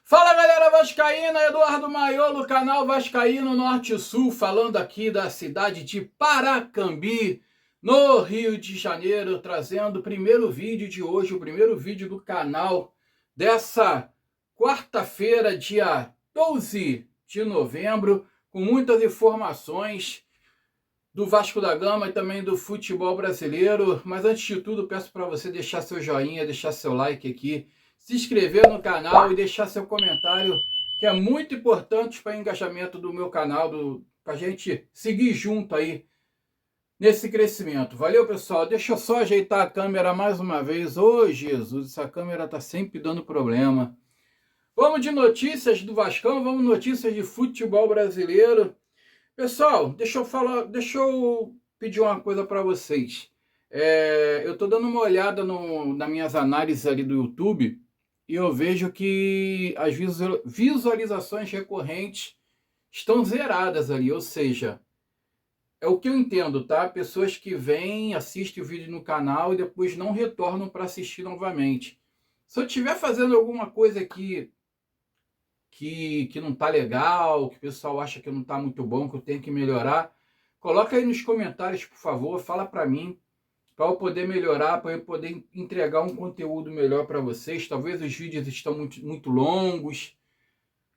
Fala galera vascaína, Eduardo Maiolo, canal Vascaíno Norte e Sul, falando aqui da cidade de Paracambi, no Rio de Janeiro, trazendo o primeiro vídeo de hoje, o primeiro vídeo do canal dessa quarta-feira, dia 12 de novembro, com muitas informações do Vasco da Gama e também do futebol brasileiro. Mas antes de tudo, peço para você deixar seu joinha, deixar seu like aqui, se inscrever no canal e deixar seu comentário, que é muito importante para o engajamento do meu canal, para a gente seguir junto aí nesse crescimento. Valeu, pessoal. Deixa eu só ajeitar a câmera mais uma vez. Ô, Jesus, essa câmera tá sempre dando problema. Vamos de notícias do Vascão, vamos notícias de futebol brasileiro. Pessoal, deixa eu pedir uma coisa para vocês. Eu estou dando uma olhada nas minhas análises ali do YouTube e eu vejo que as visualizações recorrentes estão zeradas ali, ou seja, é o que eu entendo, tá? Pessoas que vêm, assistem o vídeo no canal e depois não retornam para assistir novamente. Se eu estiver fazendo alguma coisa aqui que não tá legal, que o pessoal acha que não tá muito bom, que eu tenho que melhorar, coloca aí nos comentários, por favor, fala para mim, para eu poder melhorar, para eu poder entregar um conteúdo melhor para vocês. Talvez os vídeos estão muito longos,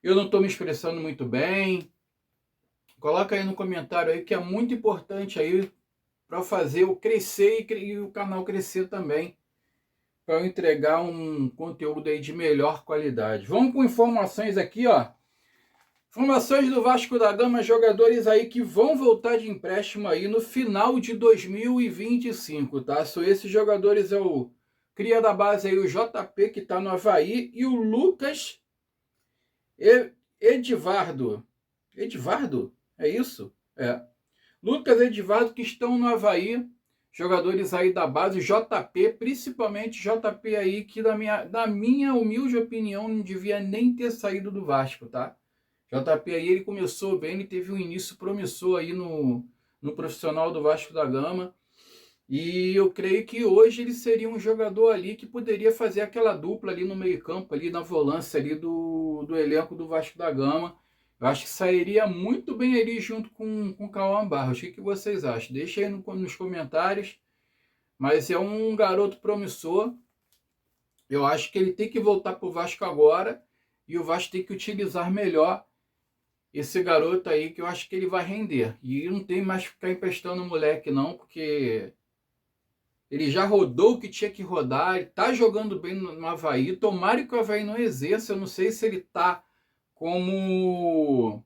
eu não estou me expressando muito bem. Coloca aí no comentário aí, que é muito importante aí para fazer eu crescer e o canal crescer também, para eu entregar um conteúdo aí de melhor qualidade. Vamos com informações aqui, ó. Informações do Vasco da Gama, jogadores aí que vão voltar de empréstimo aí no final de 2025, tá? São esses jogadores, é o cria da base aí, o JP, que tá no Avaí, e o Lucas Edivardo. Edivardo? É isso? É. Lucas Edivardo, que estão no Avaí, jogadores aí da base, JP, principalmente JP aí, que na minha humilde opinião não devia nem ter saído do Vasco, tá? JP aí, ele começou bem, ele teve um início promissor aí no profissional do Vasco da Gama, e eu creio que hoje ele seria um jogador ali que poderia fazer aquela dupla ali no meio campo, ali na volância ali do elenco do Vasco da Gama. Eu acho que sairia muito bem ali junto com o Cauã Barros. O que vocês acham? Deixa aí nos comentários. Mas é um garoto promissor. Eu acho que ele tem que voltar para o Vasco agora. E o Vasco tem que utilizar melhor esse garoto aí, que eu acho que ele vai render. E não tem mais que ficar emprestando o moleque não, porque ele já rodou o que tinha que rodar. Ele tá jogando bem no Avaí. Tomara que o Avaí não exerça. Eu não sei se ele tá como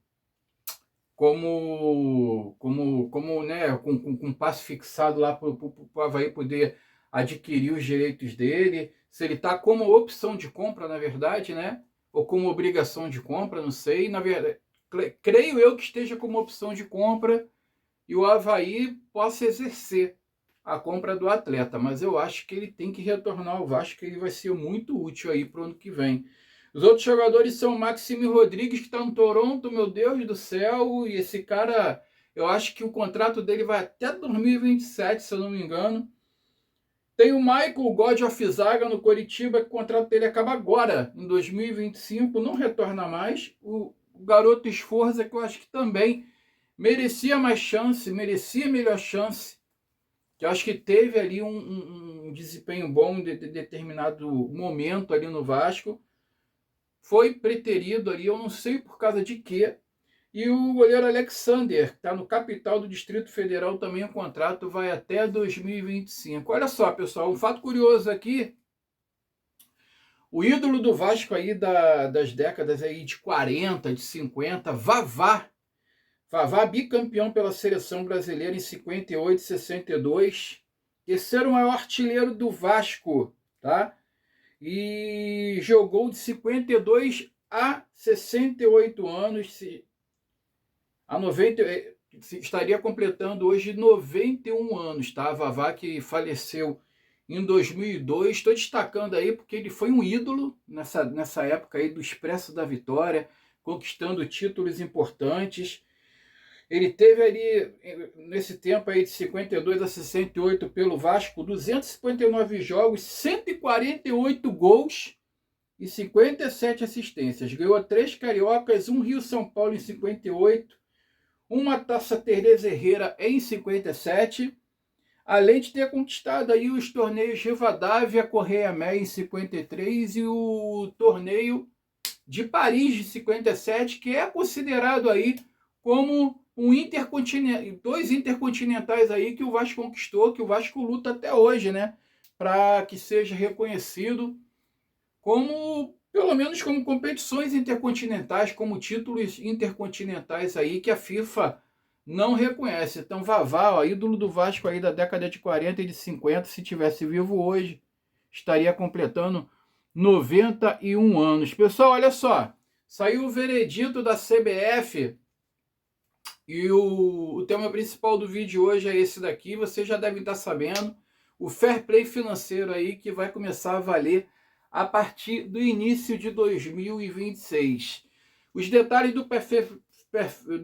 né, com passe fixado lá para o Avaí poder adquirir os direitos dele, se ele está como opção de compra, na verdade, né, ou como obrigação de compra, não sei, na verdade, creio eu que esteja como opção de compra e o Avaí possa exercer a compra do atleta, mas eu acho que ele tem que retornar ao Vasco, que ele vai ser muito útil aí para o ano que vem. Os outros jogadores são o Maxime Rodrigues, que está no Toronto, meu Deus do céu, e esse cara, eu acho que o contrato dele vai até 2027, se eu não me engano. Tem o Michael God of Zaga no Coritiba, que o contrato dele acaba agora, em 2025, não retorna mais. O garoto Esforza, que eu acho que também merecia mais chance, merecia melhor chance, que eu acho que teve ali um desempenho bom de determinado momento ali no Vasco. Foi preterido ali, eu não sei por causa de quê. E o goleiro Alexander, que está no capital do Distrito Federal, também o contrato vai até 2025. Olha só, pessoal, um fato curioso aqui. O ídolo do Vasco aí das décadas aí de 40, de 50, Vavá. Vavá, bicampeão pela seleção brasileira em 58 e 62. Terceiro maior artilheiro do Vasco, tá? E jogou de 52 a 68 anos, estaria completando hoje 91 anos, tá? Vavá, que faleceu em 2002, estou destacando aí porque ele foi um ídolo nessa época aí do Expresso da Vitória, conquistando títulos importantes. Ele teve ali, nesse tempo aí de 52 a 68 pelo Vasco, 259 jogos, 148 gols e 57 assistências. Ganhou 3 Cariocas, 1 Rio-São Paulo em 58, uma Taça Tereza Herrera em 57, além de ter conquistado aí os torneios Rivadavia Correia Mé em 53 e o torneio de Paris de 57, que é considerado aí como dois intercontinentais aí que o Vasco conquistou, que o Vasco luta até hoje, né? Para que seja reconhecido como, pelo menos como competições intercontinentais, como títulos intercontinentais aí que a FIFA não reconhece. Então, Vavá, ídolo do Vasco aí da década de 40 e de 50, se tivesse vivo hoje, estaria completando 91 anos. Pessoal, olha só, saiu o veredito da CBF e o tema principal do vídeo hoje é esse daqui, vocês já devem estar sabendo, o fair play financeiro aí que vai começar a valer a partir do início de 2026. Os detalhes do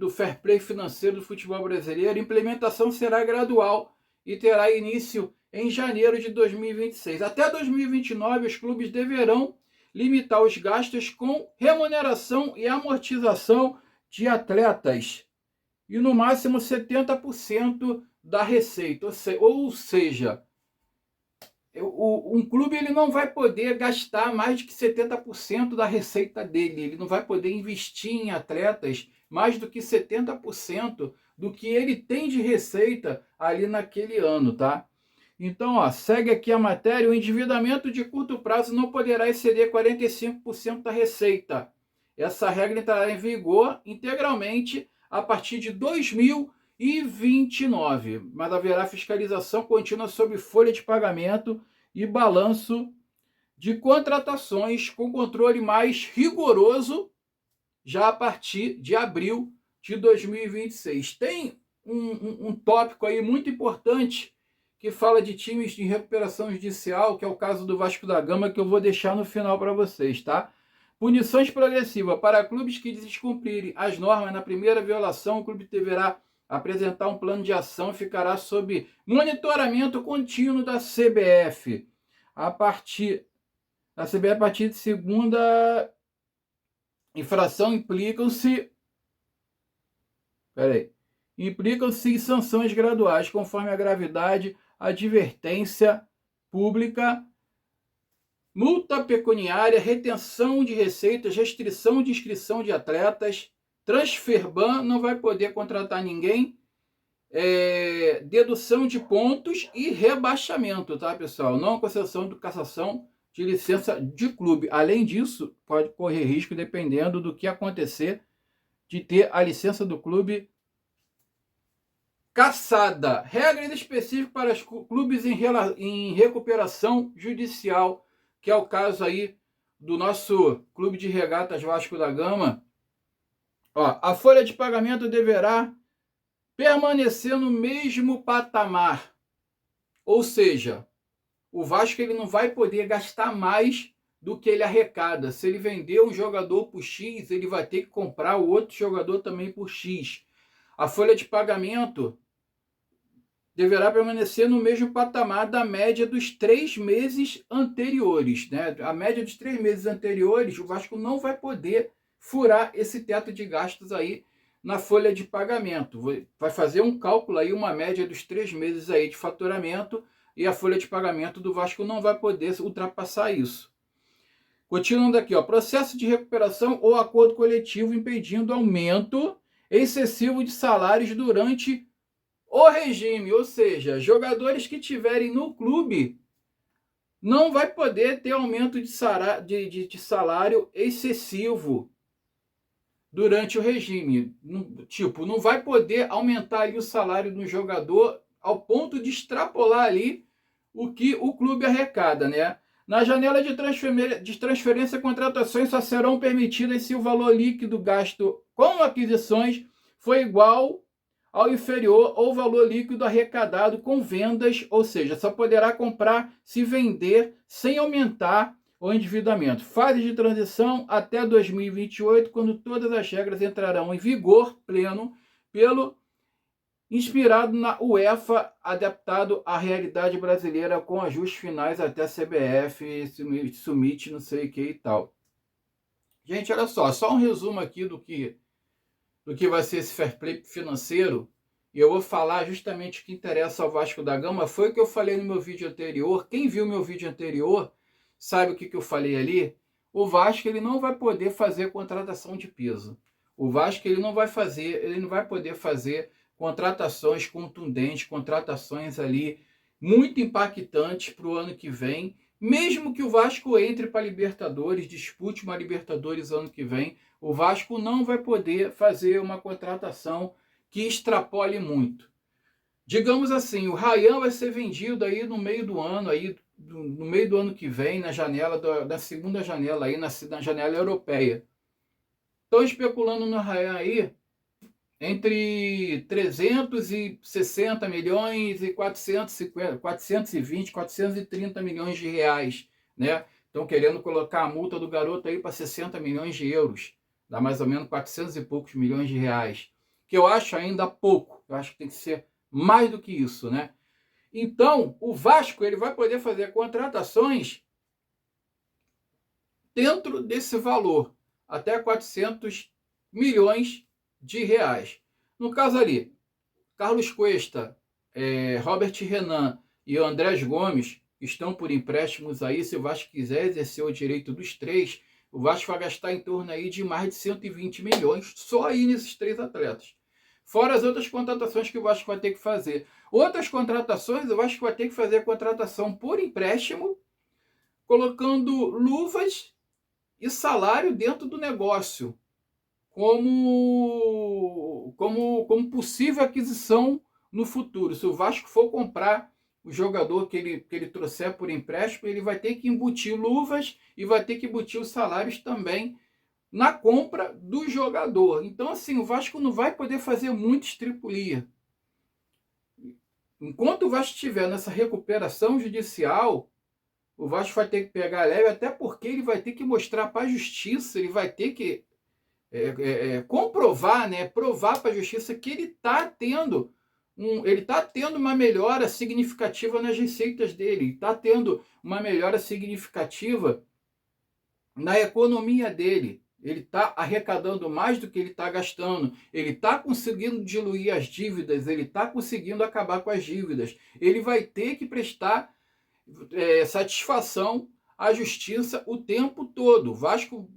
fair play financeiro do futebol brasileiro, a implementação será gradual e terá início em janeiro de 2026. Até 2029, os clubes deverão limitar os gastos com remuneração e amortização de atletas e no máximo 70% da receita. Ou seja, um clube ele não vai poder gastar mais de que 70% da receita dele. Ele não vai poder investir em atletas mais do que 70% do que ele tem de receita ali naquele ano, tá? Então, ó, segue aqui a matéria. O endividamento de curto prazo não poderá exceder 45% da receita. Essa regra entrará em vigor integralmente a partir de 2029, mas haverá fiscalização contínua sobre folha de pagamento e balanço de contratações com controle mais rigoroso já a partir de abril de 2026. Tem um tópico aí muito importante que fala de times de recuperação judicial, que é o caso do Vasco da Gama, que eu vou deixar no final para vocês, tá? Punições progressivas. Para clubes que descumprirem as normas na primeira violação, o clube deverá apresentar um plano de ação e ficará sob monitoramento contínuo da CBF. A partir de segunda infração implicam-se em sanções graduais, conforme a gravidade, advertência pública, multa pecuniária, retenção de receitas, restrição de inscrição de atletas, transfer ban, não vai poder contratar ninguém, dedução de pontos e rebaixamento, tá, pessoal? Não concessão de cassação de licença de clube. Além disso, pode correr risco, dependendo do que acontecer, de ter a licença do clube cassada. Regras específicas para os clubes em recuperação judicial, que é o caso aí do nosso Clube de Regatas Vasco da Gama. Ó, a folha de pagamento deverá permanecer no mesmo patamar. Ou seja, o Vasco ele não vai poder gastar mais do que ele arrecada. Se ele vender um jogador por X, ele vai ter que comprar o outro jogador também por X. A folha de pagamento deverá permanecer no mesmo patamar da média dos 3 meses anteriores, né? A média dos 3 meses anteriores, o Vasco não vai poder furar esse teto de gastos aí na folha de pagamento. Vai fazer um cálculo aí, uma média dos 3 meses aí de faturamento, e a folha de pagamento do Vasco não vai poder ultrapassar isso. Continuando aqui, ó, processo de recuperação ou acordo coletivo impedindo aumento excessivo de salários durante o regime, ou seja, jogadores que tiverem no clube não vai poder ter aumento de salário excessivo durante o regime. Tipo, não vai poder aumentar ali o salário do jogador ao ponto de extrapolar ali o que o clube arrecada, né? Na janela de transferência, contratações só serão permitidas se o valor líquido gasto com aquisições for igual ao inferior ou valor líquido arrecadado com vendas, ou seja, só poderá comprar se vender sem aumentar o endividamento. Fase de transição até 2028, quando todas as regras entrarão em vigor pleno pelo inspirado na UEFA, adaptado à realidade brasileira com ajustes finais até CBF, Summit, não sei o que e tal. Gente, olha só um resumo aqui do que vai ser esse fair play financeiro, e eu vou falar justamente o que interessa ao Vasco da Gama. Foi o que eu falei no meu vídeo anterior. Quem viu meu vídeo anterior sabe o que eu falei ali. O Vasco ele não vai poder fazer contratação de peso. O Vasco ele não vai poder fazer contratações contundentes, contratações ali muito impactantes para o ano que vem. Mesmo que o Vasco entre para a Libertadores, dispute uma Libertadores ano que vem, o Vasco não vai poder fazer uma contratação que extrapole muito. Digamos assim, o Ryan vai ser vendido aí no meio do ano, no meio do ano que vem, na janela da segunda janela aí, na janela europeia. Estão especulando no Ryan aí entre 360 milhões e 420, 430 milhões de reais, né? Estão querendo colocar a multa do garoto aí para 60 milhões de euros, dá mais ou menos 400 e poucos milhões de reais, que eu acho ainda pouco, eu acho que tem que ser mais do que isso, né? Então, o Vasco ele vai poder fazer contratações dentro desse valor, até 400 milhões de reais. No caso ali, Carlos Cuesta, Robert Renan e o Andrés Gomes estão por empréstimos aí. Se o Vasco quiser exercer o direito dos três, o Vasco vai gastar em torno aí de mais de 120 milhões só aí nesses três atletas. Fora as outras contratações que o Vasco vai ter que fazer. Outras contratações, o Vasco vai ter que fazer a contratação por empréstimo, colocando luvas e salário dentro do negócio, como possível aquisição no futuro. Se o Vasco for comprar o jogador que ele trouxer por empréstimo, ele vai ter que embutir luvas e vai ter que embutir os salários também na compra do jogador. Então, assim, o Vasco não vai poder fazer muita estripulia. Enquanto o Vasco estiver nessa recuperação judicial, o Vasco vai ter que pegar leve, até porque ele vai ter que mostrar para a justiça, ele vai ter que comprovar, né, provar para a justiça que ele está tendo uma melhora significativa nas receitas dele, está tendo uma melhora significativa na economia dele. Ele está arrecadando mais do que ele está gastando, ele está conseguindo diluir as dívidas, ele está conseguindo acabar com as dívidas. Ele vai ter que prestar satisfação à justiça o tempo todo. O Vasco,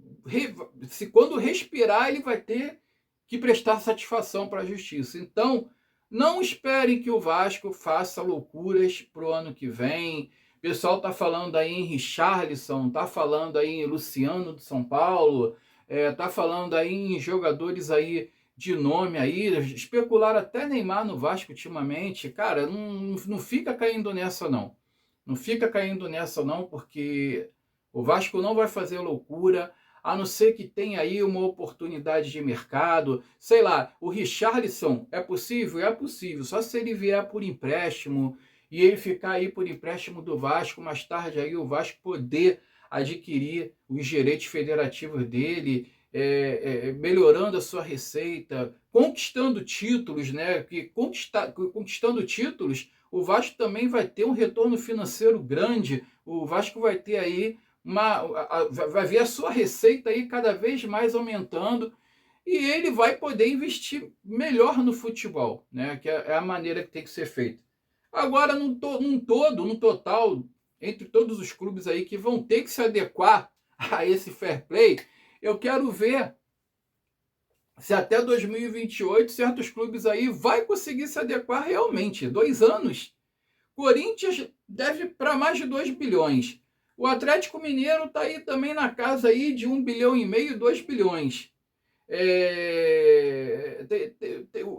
quando respirar, ele vai ter que prestar satisfação para a justiça. Então, não esperem que o Vasco faça loucuras para o ano que vem. O pessoal está falando aí em Richarlison, está falando aí em Luciano do São Paulo, está falando aí em jogadores aí de nome aí, especularam até Neymar no Vasco ultimamente. Cara, não fica caindo nessa não. Não fica caindo nessa não, porque o Vasco não vai fazer loucura, a não ser que tenha aí uma oportunidade de mercado. Sei lá, o Richarlison, é possível? É possível, só se ele vier por empréstimo e ele ficar aí por empréstimo do Vasco, mais tarde aí o Vasco poder adquirir os direitos federativos dele, melhorando a sua receita, conquistando títulos, né? Conquistando títulos, o Vasco também vai ter um retorno financeiro grande. O Vasco vai ter aí vai ver a sua receita aí cada vez mais aumentando e ele vai poder investir melhor no futebol, né? Que é a maneira que tem que ser feita. Agora, no total, entre todos os clubes aí que vão ter que se adequar a esse fair play, eu quero ver se até 2028 certos clubes aí vai conseguir se adequar realmente. 2 anos. Corinthians deve para mais de 2 bilhões. O Atlético Mineiro está aí também na casa aí de 1,5 bilhão, 2 bilhões.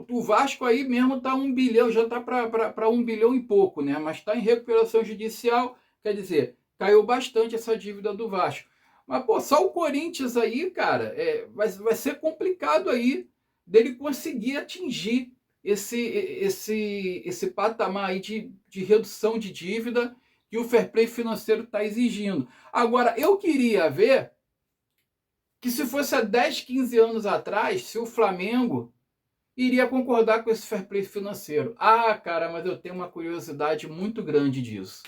O Vasco aí mesmo está 1 bilhão, já está para 1 bilhão e pouco, né? Mas está em recuperação judicial, quer dizer, caiu bastante essa dívida do Vasco. Mas, pô, só o Corinthians aí, cara, vai ser complicado aí dele conseguir atingir esse patamar aí de redução de dívida que o fair play financeiro está exigindo. Agora, eu queria ver que se fosse há 10, 15 anos atrás, se o Flamengo iria concordar com esse fair play financeiro. Ah, cara, mas eu tenho uma curiosidade muito grande disso.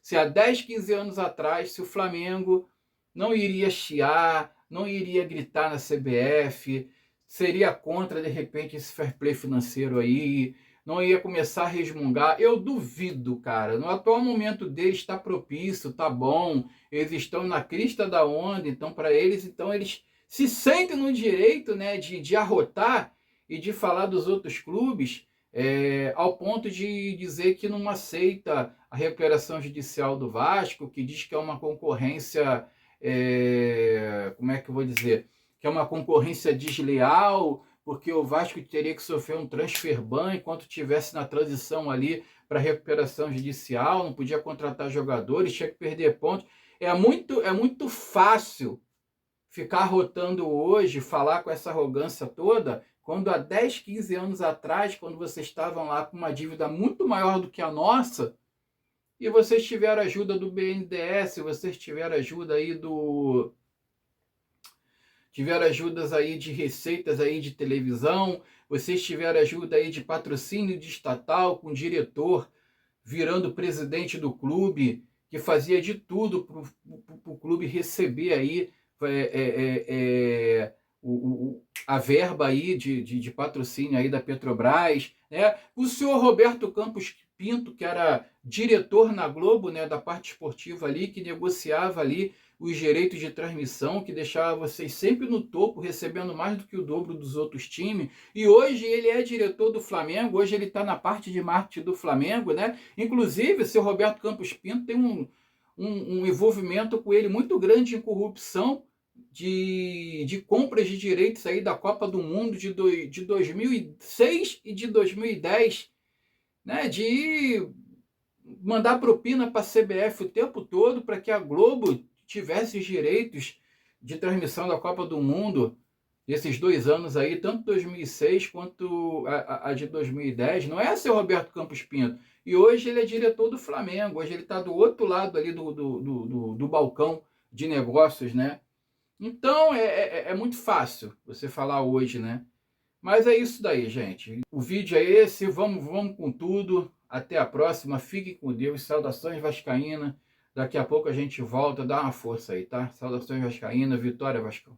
Se há 10, 15 anos atrás, se o Flamengo não iria chiar, não iria gritar na CBF, seria contra, de repente, esse fair play financeiro aí, não ia começar a resmungar. Eu duvido, cara. No atual momento deles está propício, tá bom, eles estão na crista da onda, então para eles, então eles se sentem no direito, né, de arrotar e de falar dos outros clubes, ao ponto de dizer que não aceita a recuperação judicial do Vasco, que diz que é uma concorrência, como é que eu vou dizer, que é uma concorrência desleal, porque o Vasco teria que sofrer um transfer ban enquanto estivesse na transição ali para recuperação judicial, não podia contratar jogadores, tinha que perder pontos. É muito fácil ficar rotando hoje, falar com essa arrogância toda, quando há 10, 15 anos atrás, quando vocês estavam lá com uma dívida muito maior do que a nossa, e vocês tiveram ajuda do BNDES, vocês tiveram ajuda aí tiveram ajudas aí de receitas aí de televisão, vocês tiveram ajuda aí de patrocínio de estatal, com diretor virando presidente do clube, que fazia de tudo para o clube receber aí a verba aí de patrocínio aí da Petrobras, né? O senhor Roberto Campos Pinto, que era diretor na Globo, né, da parte esportiva ali, que negociava ali os direitos de transmissão, que deixava vocês sempre no topo, recebendo mais do que o dobro dos outros times, e hoje ele é diretor do Flamengo, hoje ele está na parte de marketing do Flamengo, né? Inclusive, o seu Roberto Campos Pinto tem um envolvimento com ele muito grande em corrupção, de compras de direitos aí da Copa do Mundo de 2006 e de 2010, né, de mandar propina para a CBF o tempo todo para que a Globo tivesse os direitos de transmissão da Copa do Mundo esses 2 anos aí, tanto 2006 quanto a de 2010. Não é seu Roberto Campos Pinto. E hoje ele é diretor do Flamengo, hoje ele está do outro lado ali do balcão de negócios, né? Então é muito fácil você falar hoje, né? Mas é isso daí, gente. O vídeo é esse, vamos com tudo. Até a próxima, fiquem com Deus. Saudações vascaína. Daqui a pouco a gente volta, dá uma força aí, tá? Saudações vascaína, vitória Vascão.